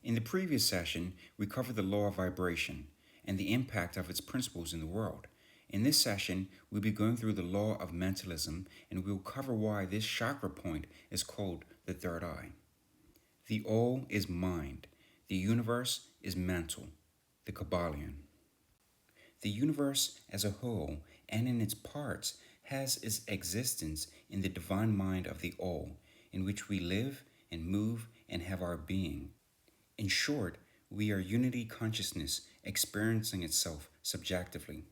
In the previous session, we covered the law of vibration and the impact of its principles in the world. In this session, we'll be going through the law of mentalism, and we'll cover why this chakra point is called the third eye. The all is mind. The universe is mental, the Kabbalion. The universe as a whole and in its parts has its existence in the divine mind of the all, in which we live and move and have our being. In short, we are unity consciousness experiencing itself subjectively.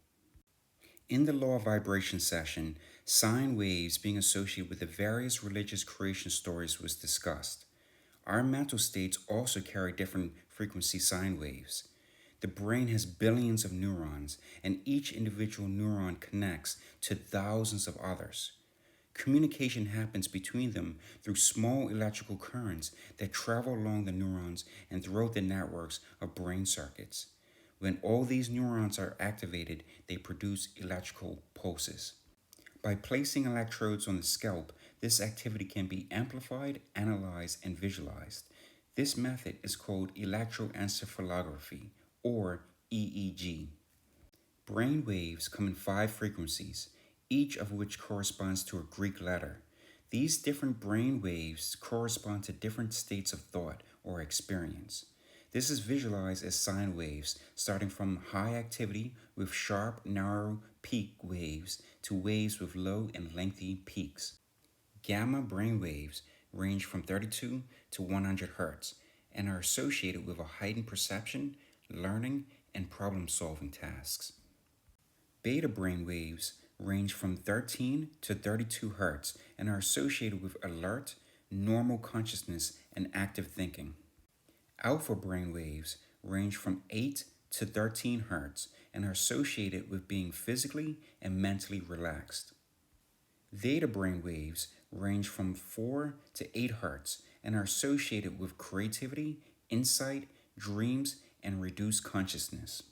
In the law of vibration session, sine waves being associated with the various religious creation stories was discussed. Our mental states also carry different frequency sine waves. The brain has billions of neurons, and each individual neuron connects to thousands of others. Communication happens between them through small electrical currents that travel along the neurons and throughout the networks of brain circuits. When all these neurons are activated, they produce electrical pulses. By placing electrodes on the scalp, this activity can be amplified, analyzed, and visualized. This method is called electroencephalography, or EEG. Brain waves come in 5 frequencies, each of which corresponds to a Greek letter. These different brain waves correspond to different states of thought or experience. This is visualized as sine waves, starting from high activity with sharp, narrow peak waves to waves with low and lengthy peaks. Gamma brain waves range from 32 to 100 Hz and are associated with a heightened perception, learning, and problem-solving tasks. Beta brain waves range from 13 to 32 Hz and are associated with alert, normal consciousness, and active thinking. Alpha brain waves range from 8 to 13 Hz and are associated with being physically and mentally relaxed. Theta brain waves range from 4 to 8 Hz and are associated with creativity, insight, dreams, and reduced consciousness.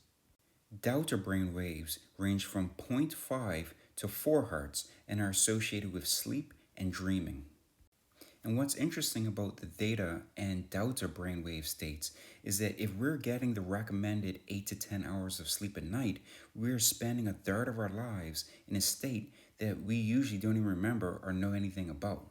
Delta brain waves range from 0.5 to 4 Hz and are associated with sleep and dreaming. And what's interesting about the theta and delta brainwave states is that if we're getting the recommended 8 to 10 hours of sleep a night, we're spending a third of our lives in a state that we usually don't even remember or know anything about.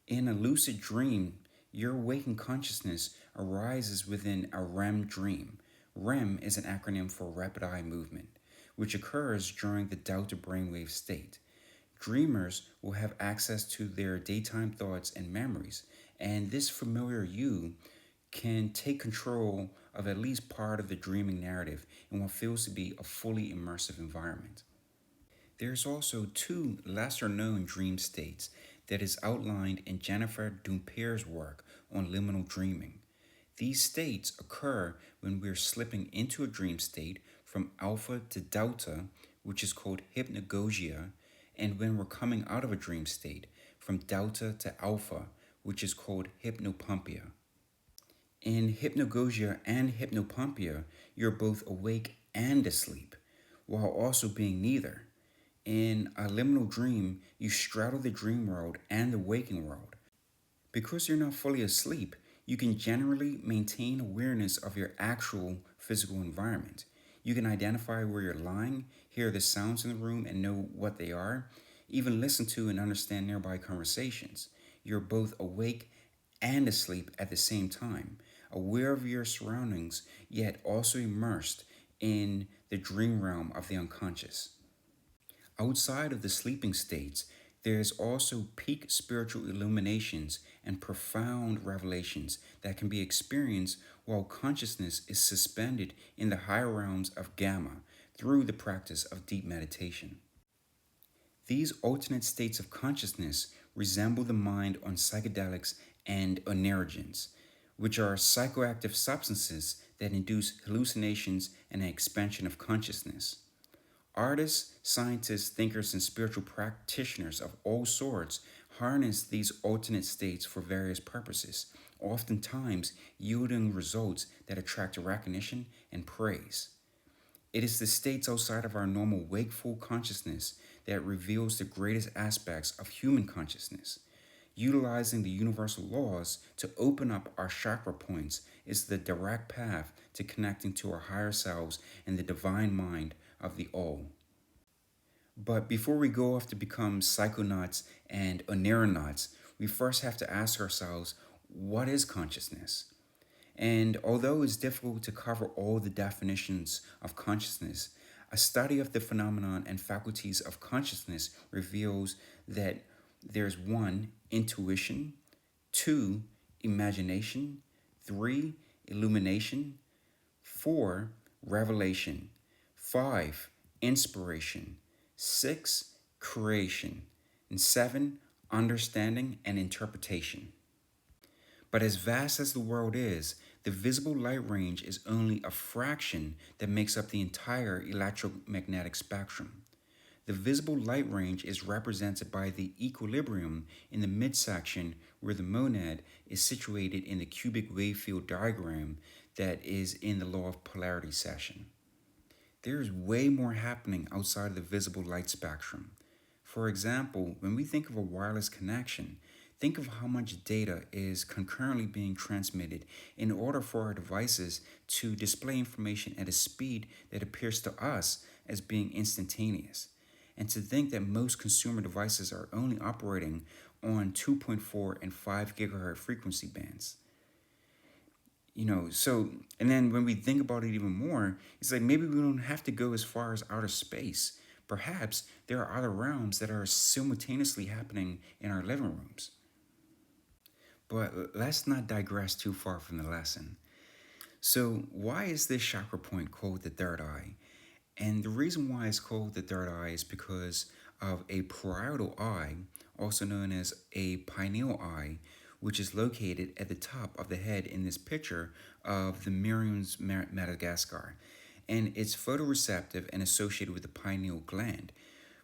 In a lucid dream, your waking consciousness arises within a REM dream. REM is an acronym for rapid eye movement, which occurs during the delta brainwave state. Dreamers will have access to their daytime thoughts and memories, and this familiar you can take control of at least part of the dreaming narrative in what feels to be a fully immersive environment. There's also 2 lesser-known dream states that is outlined in Jennifer Dumpere's work on liminal dreaming. These states occur when we're slipping into a dream state from alpha to delta, which is called hypnagogia, and when we're coming out of a dream state from delta to alpha, which is called hypnopumpia. In hypnagogia and hypnopumpia, you're both awake and asleep, while also being neither. In a liminal dream, you straddle the dream world and the waking world. Because you're not fully asleep, you can generally maintain awareness of your actual physical environment. You can identify where you're lying, hear the sounds in the room and know what they are, even listen to and understand nearby conversations. You're both awake and asleep at the same time, aware of your surroundings, yet also immersed in the dream realm of the unconscious. Outside of the sleeping states, there is also peak spiritual illuminations and profound revelations that can be experienced while consciousness is suspended in the higher realms of gamma through the practice of deep meditation. These alternate states of consciousness resemble the mind on psychedelics and onerogens, which are psychoactive substances that induce hallucinations and an expansion of consciousness. Artists, scientists, thinkers, and spiritual practitioners of all sorts harness these alternate states for various purposes, oftentimes yielding results that attract recognition and praise. It is the states outside of our normal wakeful consciousness that reveals the greatest aspects of human consciousness. Utilizing the universal laws to open up our chakra points is the direct path to connecting to our higher selves and the divine mind of the all. But before we go off to become psychonauts and oneironauts, we first have to ask ourselves, what is consciousness? And although it's difficult to cover all the definitions of consciousness, a study of the phenomenon and faculties of consciousness reveals that there's 1, intuition, 2, imagination, 3, illumination, 4, revelation, 5, inspiration, 6, creation, and 7, understanding and interpretation. But as vast as the world is, the visible light range is only a fraction that makes up the entire electromagnetic spectrum. The visible light range is represented by the equilibrium in the midsection where the monad is situated in the cubic wave field diagram that is in the law of polarity session. There is way more happening outside of the visible light spectrum. For example, when we think of a wireless connection, think of how much data is concurrently being transmitted in order for our devices to display information at a speed that appears to us as being instantaneous. And to think that most consumer devices are only operating on 2.4 and 5 gigahertz frequency bands. And then when we think about it even more, it's like maybe we don't have to go as far as outer space. Perhaps there are other realms that are simultaneously happening in our living rooms. But let's not digress too far from the lesson. So why is this chakra point called the third eye? And the reason why it's called the third eye is because of a parietal eye, also known as a pineal eye, which is located at the top of the head in this picture of the Miriam's Madagascar. And it's photoreceptive and associated with the pineal gland,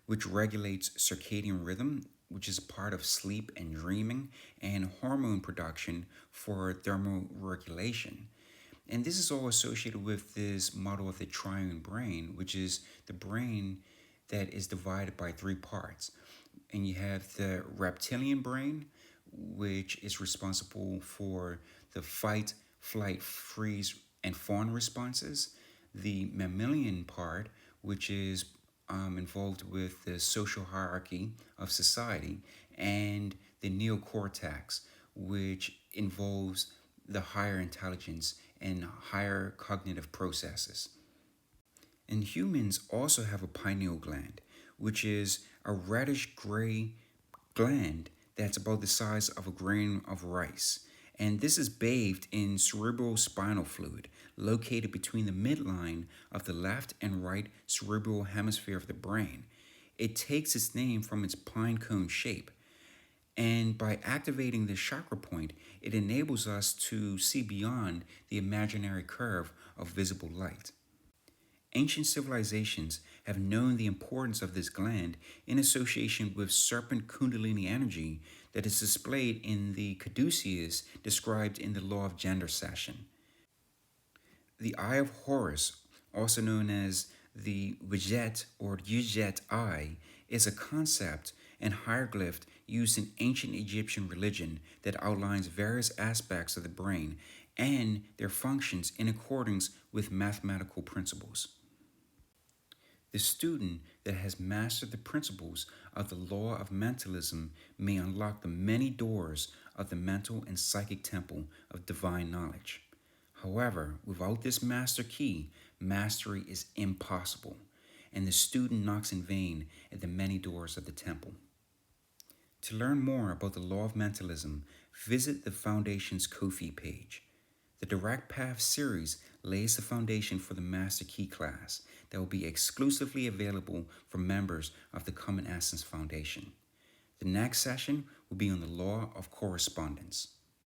which regulates circadian rhythm, which is part of sleep and dreaming, and hormone production for thermoregulation. And this is all associated with this model of the triune brain, which is the brain that is divided by 3 parts. And you have the reptilian brain, which is responsible for the fight, flight, freeze, and fawn responses. The mammalian part, which is involved with the social hierarchy of society, and the neocortex, which involves the higher intelligence and higher cognitive processes. And humans also have a pineal gland, which is a reddish gray gland that's about the size of a grain of rice. And this is bathed in cerebral spinal fluid located between the midline of the left and right cerebral hemisphere of the brain. It takes its name from its pine cone shape. And by activating this chakra point, it enables us to see beyond the imaginary curve of visible light. Ancient civilizations have known the importance of this gland in association with serpent kundalini energy that is displayed in the caduceus described in the law of gender session. The Eye of Horus, also known as the Wijjet or Yujet eye, is a concept and hieroglyph used in ancient Egyptian religion that outlines various aspects of the brain and their functions in accordance with mathematical principles. The student that has mastered the principles of the law of mentalism may unlock the many doors of the mental and psychic temple of divine knowledge. However, without this master key, mastery is impossible, and the student knocks in vain at the many doors of the temple. To learn more about the law of mentalism, visit the Foundation's Ko-fi page. The Direct Path series lays the foundation for the Master Key class that will be exclusively available for members of the Commonessence Foundation. The next session will be on the law of correspondence.